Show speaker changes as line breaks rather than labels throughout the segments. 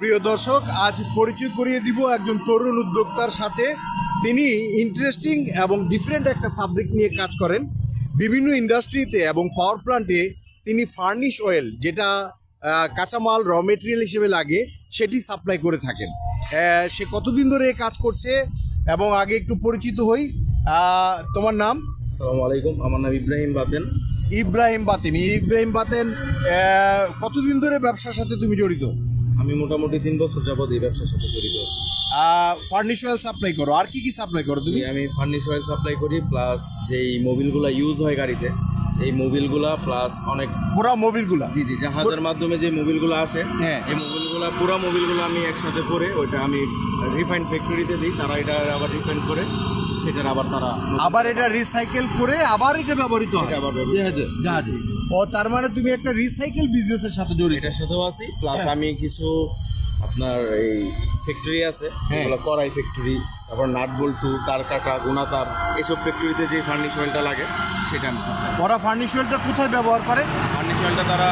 প্রিয় দর্শক, আজ পরিচয় করিয়ে দিব একজন তরুণ উদ্যোক্তার সাথে। তিনি ইন্টারেস্টিং এবং ডিফারেন্ট একটা সাবজেক্ট নিয়ে কাজ করেন। বিভিন্ন ইন্ডাস্ট্রিতে এবং পাওয়ার প্ল্যান্টে তিনি ফার্নিশ অয়েল, যেটা কাঁচামাল র মেটেরিয়াল হিসেবে লাগে, সেটি সাপ্লাই করে থাকেন। সে কতদিন ধরে কাজ করছে এবং আগে একটু পরিচিত হই। তোমার নাম?
আসসালামু আলাইকুম, আমার নাম ইব্রাহিম বাতেন।
ইব্রাহিম বাতেন, কতদিন ধরে ব্যবসার সাথে তুমি জড়িত?
আমি মোটামুটি 3 বছর যাবত এই ব্যবসার সাথে জড়িত আছি।
ফার্নিশ অয়েল সাপ্লাই করো, আর কি কি সাপ্লাই করো তুমি?
আমি ফার্নিশ অয়েল সাপ্লাই করি, প্লাস যেই মোবিলগুলো ইউজ হয় গাড়িতে, এই মোবিলগুলা, প্লাস অনেক
পুরো মোবিলগুলা।
জি জাহাজের মাধ্যমে যে মোবিলগুলো আসে,
হ্যাঁ,
এই মোবিলগুলা পুরো মোবিলগুলো আমি একসাথে করে ওইটা আমি রিফাইন্ড ফ্যাক্টরিতে দিই। তারা এটা আবার রিফাইন্ড করে সেটার আবার
এটা রিসাইকেল করে আবার এটা ব্যবহৃত হয় জাহাজে। ও, তার মানে তুমি একটা রিসাইকেল বিজনেসের সাথে জড়িত।
এটার সাথেও আছি, প্লাস
হ্যাঁ।
আমি কিছু আপনার এই ফ্যাক্টরি আছে,
হ্যাঁ।
যেগুলো কড়াই ফ্যাক্টরি, তারপর নাট বল্টু, তার কাটা, গুণা তার, এইসব ফ্যাক্টরিতে যে ফার্নিশ অয়েলটা লাগে সেটা আমি সাপ্লাই।
ওরা ফার্নিশ অয়েলটা কোথায় ব্যবহার করে?
ফার্নিশ অয়েলটা তারা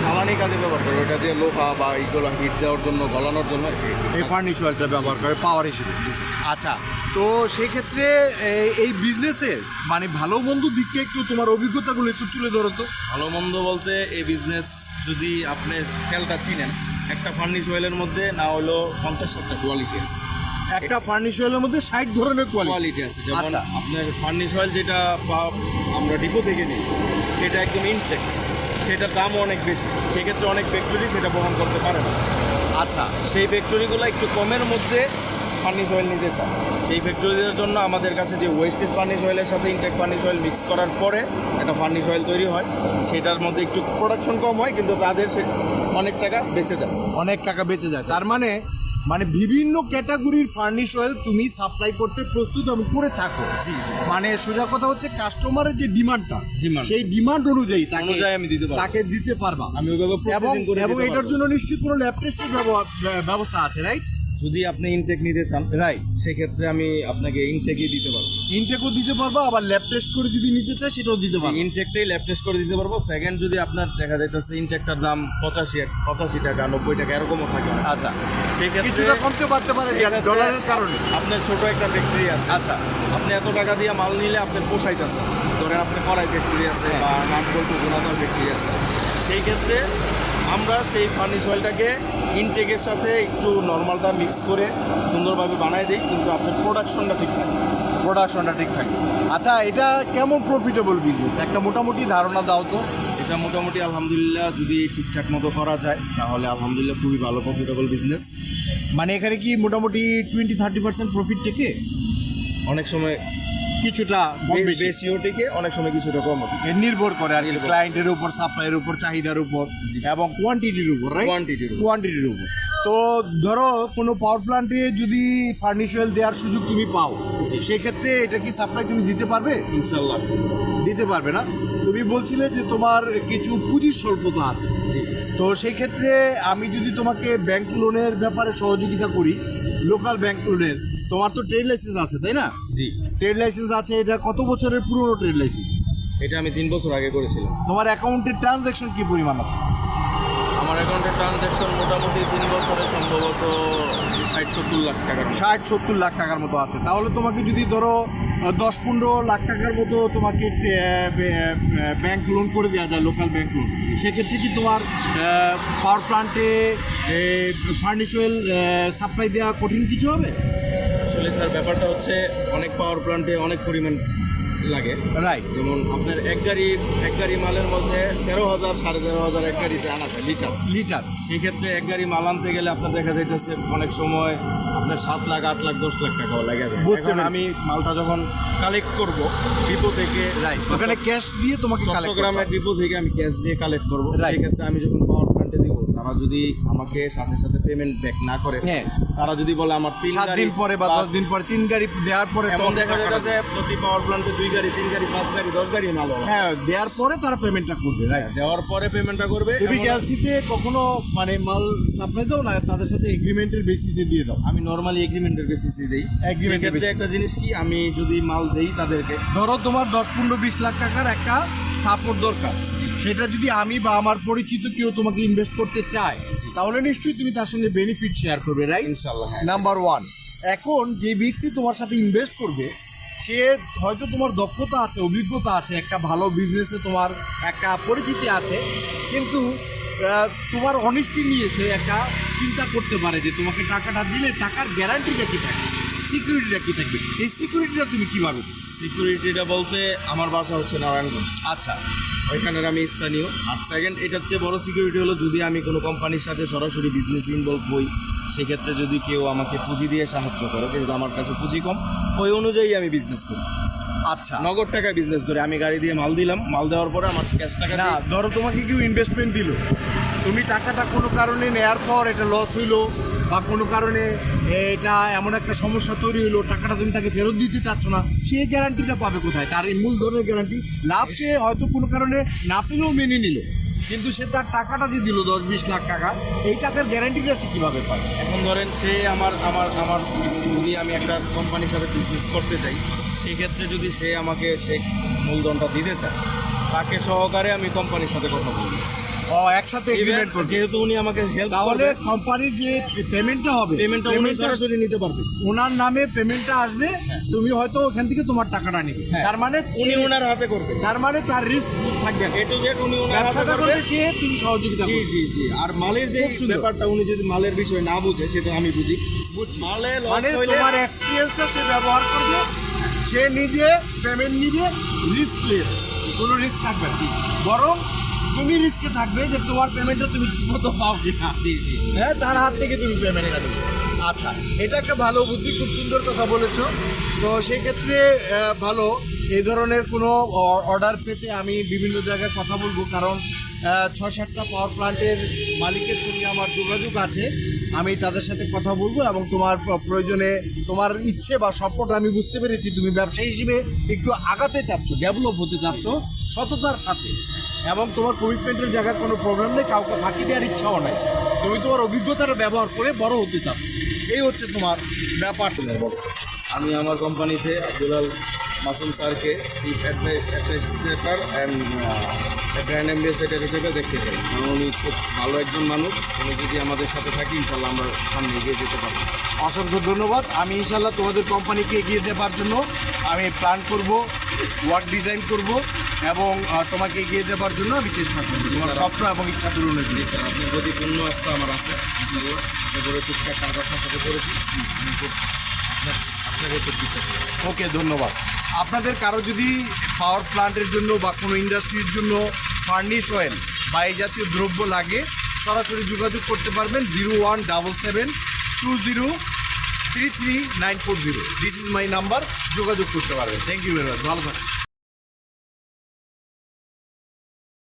জ্বালানি কাজে ব্যবহার করে, ওটা দিয়ে লোহা বা এইগুলো হিট দেওয়ার জন্য, গলানোর জন্য
এই ফার্নিশ অয়েলটা ব্যবহার করে পাওয়ার হিসেবে। আচ্ছা, তো সেই ক্ষেত্রে এই বিজনেসের মানে ভালো মন্দ দিককে একটু তোমার অভিজ্ঞতাগুলো একটু তুলে ধরো তো।
ভালো মন্দ বলতে, এই বিজনেস যদি আপনি খেলটা চিনেন, একটা ফার্নিশ অয়েলের মধ্যে না হলেও 50-60টা কোয়ালিটি আছে।
একটা ফার্নিশ অয়েলের মধ্যে 60 ধরনের
কোয়ালিটি আছে। যেমন
আচ্ছা।
আপনার ফার্নিশ অয়েল যেটা আমরা ডিপো থেকে নিই, সেটা একদম ইনটেক, সেটার দামও অনেক বেশি। সেক্ষেত্রে অনেক ফ্যাক্টরি সেটা বহন করতে পারে না।
আচ্ছা,
সেই ফ্যাক্টরিগুলো একটু কমের মধ্যে ফার্নিশ অয়েল নিতে চায়। সেই ফ্যাক্টরিদের জন্য আমাদের কাছে যে ওয়েস্টেজ ফার্নিশ অয়েলের সাথে ইনটেক ফার্নিশ অয়েল মিক্স করার পরে একটা ফার্নিশ অয়েল তৈরি হয়। সেটার মধ্যে একটু প্রোডাকশন কম হয়, কিন্তু তাদের অনেক টাকা বেঁচে যায়।
তার মানে বিভিন্ন ক্যাটাগরির ফার্নিশ অয়েল তুমি সাপ্লাই করতে প্রস্তুত এবং করে থাকো।
জি।
মানে সোজা কথা হচ্ছে, কাস্টমারের যে ডিমান্ডটা,
Demand।
সেই ডিমান্ড অনুযায়ী
আমি দিতে পারবো,
তাকে দিতে পারবা।
আমি ওইভাবে প্রসেসিং করে
এবং
দিতে
এটার
পারবো।
জন্য নিশ্চিত কোনো ল্যাব টেস্টের ব্যবস্থা আছে, রাইট?
যদি আপনি ইনটেক নিতে চান,
রাইট,
সেক্ষেত্রে আমি আপনাকে ইনটেকই দিতে পারবো।
ইনটেকও দিতে পারবা, আবার ল্যাব টেস্ট করে যদি নিতে চাই সেটাও দিতে পারবা।
ইনটেকটাই ল্যাব টেস্ট করে দিতে পারবো। সেকেন্ড, যদি আপনার দেখা যাইতেছে ইনটেকটার দাম 85 টাকা, 90 টাকা এরকমও থাকে।
আচ্ছা,
সেক্ষেত্রে
কিছুটা কমতে পারতে পারে ডলারের কারণে।
আপনার ছোট একটা ফ্যাক্টরি আছে,
আচ্ছা,
আপনি এত টাকা দিয়ে মাল নিলে আপনার পোষাইতেছে। ধরেন আপনার কড়াই ফ্যাক্টরি আছে বা নাট বল্টু গুণাদার ফ্যাক্টরি আছে, সেই ক্ষেত্রে আমরা সেই ফার্নিশ অয়েলটাকে ইনটেকের সাথে একটু নর্মালটা মিক্স করে সুন্দরভাবে বানাই দিই, কিন্তু আপনার প্রোডাকশনটা ঠিক থাকে।
আচ্ছা, এটা কেমন প্রফিটেবল বিজনেস, একটা মোটামুটি ধারণা দাও তো।
এটা মোটামুটি আলহামদুলিল্লাহ যদি ঠিকঠাক মতো করা যায়, তাহলে আলহামদুলিল্লাহ খুবই ভালো প্রফিটেবল বিজনেস।
মানে এখানে কি মোটামুটি 20-30% প্রফিট থেকে
অনেক সময়
কিছুটা কম বেশি
বেশিও টিকে, অনেক সময় কিছুটা কম হবে।
এর নির্ভর করে আর কি, ক্লায়েন্টের উপর, সাপ্লাইয়ের উপর, চাহিদার উপর এবং কোয়ান্টিটির উপর, রাইট? কোয়ান্টিটির উপর। তো ধরো কোনো পাওয়ার প্ল্যান্টে যদি ফার্নিশ অয়েল দেওয়ার সুযোগ তুমি পাও, সেক্ষেত্রে এটা কি সাপ্লাই তুমি দিতে পারবে?
ইনশাল্লাহ
দিতে পারবে না? তুমি বলছিলে যে তোমার কিছু পুঁজির স্বল্পতা আছে। তো সেই ক্ষেত্রে আমি যদি তোমাকে ব্যাংক লোনের ব্যাপারে সহযোগিতা করি, লোকাল ব্যাংক লোনের, তোমার তো ট্রেড লাইসেন্স আছে, তাই না?
জি,
ট্রেড লাইসেন্স আছে। এটা কত বছরের পুরনো ট্রেড লাইসেন্স?
এটা আমি 3 বছর আগে করেছিলাম।
তোমার অ্যাকাউন্টের ট্রানজ্যাকশন কি পরিমাণ আছে?
আমার অ্যাকাউন্টে ট্রানজ্যাকশন মোটামুটি 3 বছরে সম্ভবত 60-70 লাখ টাকা।
60-70 লাখ টাকার মতো আছে। তাহলে তোমাকে যদি ধরো 10-15 লাখ টাকার মতো তোমাকে ব্যাংক লোন করে দেওয়া যায়, লোকাল ব্যাংক লোন, সেক্ষেত্রে কি তোমার পাওয়ার প্ল্যান্টে ফার্নিশ অয়েল সাপ্লাই দেওয়া কঠিন কিছু হবে?
আসলে স্যার, ব্যাপারটা হচ্ছে অনেক পাওয়ার প্ল্যান্টে অনেক পরিমাণ লাগে,
রাইট?
যেমন আপনার এক গাড়ি মালের মধ্যে 13,000 13,500 এক গাড়িতে আনা যায় লিটার। সেক্ষেত্রে এক গাড়ি মাল আনতে গেলে আপনার দেখা যাইতেছে অনেক সময় আপনার 7 লাখ, 8 লাখ, 10 লাখ টাকাও লাগে যায়।
বুঝতে পেরেছি।
আমি মালটা যখন কালেক্ট করব ডিপো থেকে,
রাইট, ওখানে ক্যাশ দিয়ে তোমাকে
চট্টগ্রামের ডিপো থেকে আমি ক্যাশ দিয়ে কালেক্ট করবো।
Right.
সেক্ষেত্রে আমি যখন পাওয়ার প্ল্যান্টে দিব, তারা যদি আমাকে সাথে সাথে পেমেন্ট ব্যাক না করে,
হ্যাঁ,
তারা যদি বলে আমার
7 দিন পরে বা 10 দিন পরে 3 গাড়ি দেওয়ার পরে,
এমন দেখা যাচ্ছে প্রতি পাওয়ার প্ল্যান্টে 2 গাড়ি, 3 গাড়ি, 5 গাড়ি, 10 গাড়ি মাল হবে।
হ্যাঁ, দেওয়ার পরে তারা পেমেন্টটা করবে, রাইট?
দেওয়ার পরে পেমেন্টটা করবে।
তুমি গ্যালসিতে কখনো মাল সাপ্লাই দাও না, তাদের সাথে এগ্রিমেন্টের বেসিসে দিয়ে দাও?
আমি নর্মালি এগ্রিমেন্টের বেসিসে দেই।
Agreement-এর
সেক্ষেত্রে একটা জিনিস কি, আমি যদি মাল দেই তাদেরকে,
ধরো তোমার 10-15-20 লাখ টাকার একটা সাপোর্ট দরকার, সেটা যদি আমি বা আমার পরিচিত কেউ তোমাকে ইনভেস্ট করতে চায় তাহলে নিশ্চয়ই তুমি তার সঙ্গে বেনিফিট শেয়ার করবে, রাইট?
ইনশাল্লাহ, হ্যাঁ।
নাম্বার ওয়ান, এখন যে ব্যক্তি তোমার সাথে ইনভেস্ট করবে সে হয়তো তোমার দক্ষতা আছে, অভিজ্ঞতা আছে, একটা ভালো বিজনেসে তোমার একটা পরিচিতি আছে, কিন্তু তোমার অনেস্টি নিয়ে সে একটা চিন্তা করতে পারে যে তোমাকে টাকাটা দিলে টাকার গ্যারান্টিটা কী থাকবে, সিকিউরিটিটা কী থাকবে, এই সিকিউরিটিটা তুমি কীভাবে দিবে?
সিকিউরিটিটা বলতে আমার বাসা হচ্ছে নারায়ণগঞ্জ,
আচ্ছা,
ওইখানের আমি স্থানীয়। আর সেকেন্ড, এটার চেয়ে বড় সিকিউরিটি হলো যদি আমি কোনো কোম্পানির সাথে সরাসরি বিজনেস ইনভলভ হই, সেক্ষেত্রে যদি কেউ আমাকে পুঁজি দিয়ে সাহায্য করে, যেহেতু আমার কাছে পুঁজি কম, ওই অনুযায়ী আমি বিজনেস করি।
আচ্ছা,
নগদ টাকায় বিজনেস করি। আমি গাড়ি দিয়ে মাল দিলাম, মাল দেওয়ার পরে আমার ক্যাশ টাকা
না ধরো তোমাকে কেউ ইনভেস্টমেন্ট দিল, তুমি টাকাটা কোনো কারণে নেয়ার পর এটা লস হইলো বা কোনো কারণে এটা এমন একটা সমস্যা তৈরি হইলো, টাকাটা তুমি তাকে ফেরত দিতে চাচ্ছ না, সে গ্যারান্টিটা পাবে কোথায়? তার এই মূল ধরনের গ্যারান্টি। লাভ সে হয়তো কোনো কারণে না পেলেও মেনে নিল, কিন্তু সে তার টাকাটা দিয়ে দিল 10-20 লাখ টাকা, এই টাকার গ্যারান্টিটা সে কীভাবে পাবে?
এখন ধরেন সে আমার যদি আমি একটা কোম্পানির সাথে বিজনেস করতে চাই, সেই ক্ষেত্রে যদি সে আমাকে সে মূলধনটা দিতে চায়, তাকে সহকারে আমি কোম্পানির সাথে কথা বলবো।
একসাথে এগ্রিমেন্ট করবে,
যেহেতু উনি আমাকে হেল্প
তাহলে
করবে,
কোম্পানির যে পেমেন্টটা হবে
পেমেন্টটা উনি সরাসরি নিতে পারবে।
ওনার নামে পেমেন্টটা আসবে, তুমি হয়তো ওখান থেকে তোমার টাকাটা নেবে,
হ্যাঁ।
তার মানে
উনি ওনার হাতে করবে,
তার মানে তার রিস্ক থাকবে না।
এ টু জেড উনি ওনার হাতে
ব্যবসাটা
করবে।
করবে সে, তুমি সহযোগিতা
জি
করবে।
জি জি। আর মালের যে
খুব সুন্দর।
ব্যাপারটা, উনি যদি মালের বিষয় না বুঝে, সেটা আমি বুঝি। মালে লস
মানে
হইলে
তোমার এক্সপিরিয়েন্সটা সে ব্যবহার করবে, সে নিজে পেমেন্ট নিবে, রিস্ক প্লেস, কোনো রিস্ক থাকবে না, বরং তুমি রিস্কে থাকবে যে তোমার পেমেন্টটা তুমি ঠিকমতো পাও কিনা।
জি জি।
হ্যাঁ, তার হাত থেকে তুমি পেমেন্টটা নেবে। আচ্ছা, এটা একটা ভালো বুদ্ধি, খুব সুন্দর কথা বলেছো। তো সেই ক্ষেত্রে ভালো, এই ধরনের কোনো অর্ডার পেতে আমি বিভিন্ন জায়গায় কথা বলবো, কারণ 6-7টা পাওয়ার প্ল্যান্টের মালিকের সঙ্গে আমার যোগাযোগ আছে, আমি তাদের সাথে কথা বলবো এবং তোমার প্রয়োজনে তোমার ইচ্ছে বা স্বপ্নটা আমি বুঝতে পেরেছি, তুমি ব্যবসায়ী হিসেবে একটু আগাতে চাচ্ছ, ডেভেলপ হতে চাচ্ছ সততার সাথে, এবং তোমার কমিটমেন্টের জায়গায় কোনো প্রবলেম নেই, কাউকে ফাঁকি দেওয়ার ইচ্ছাও নাই, তুমি তোমার অভিজ্ঞতাটা ব্যবহার করে বড় হতে চাচ্ছ, এই হচ্ছে তোমার ব্যাপারটা।
আমি আমার কোম্পানিতে আব্দুলাল মাসুম স্যারকে chief administrator and brand ambassador হিসেবে দেখতে চাই, কারণ উনি খুব ভালো একজন মানুষ। উনি যদি আমাদের সাথে থাকি, ইনশাল্লাহ আমরা সামনে এগিয়ে যেতে পারবো।
অসংখ্য ধন্যবাদ। আমি ইনশাল্লাহ তোমাদের কোম্পানিকে এগিয়ে দেওয়ার জন্য আমি প্ল্যান করব, ওয়ার্ক ডিজাইন করব এবং তোমাকে এগিয়ে দেওয়ার জন্য আমি চেষ্টা করবো তোমার স্বপ্ন এবং ইচ্ছা পূরণের জন্য।
জি স্যার, আপনার প্রতি পূর্ণ আস্থা আমার আছে। ইনশাল্লাহ এবারে টুকটাক কাজ আপনার সাথে করেছি, আমি খুব আপনাকে খুব বিশ্বাস করি।
ওকে, ধন্যবাদ। আপনাদের কারো যদি পাওয়ার প্ল্যান্টের জন্য বা কোনো ইন্ডাস্ট্রির জন্য ফার্নিশ অয়েল বা এই জাতীয় দ্রব্য লাগে, সরাসরি যোগাযোগ করতে পারবেন 017720333940। দিস ইজ মাই নাম্বার, যোগাযোগ করতে পারবেন। থ্যাংক ইউ ভেরি মাচ, ভালো থাকবেন।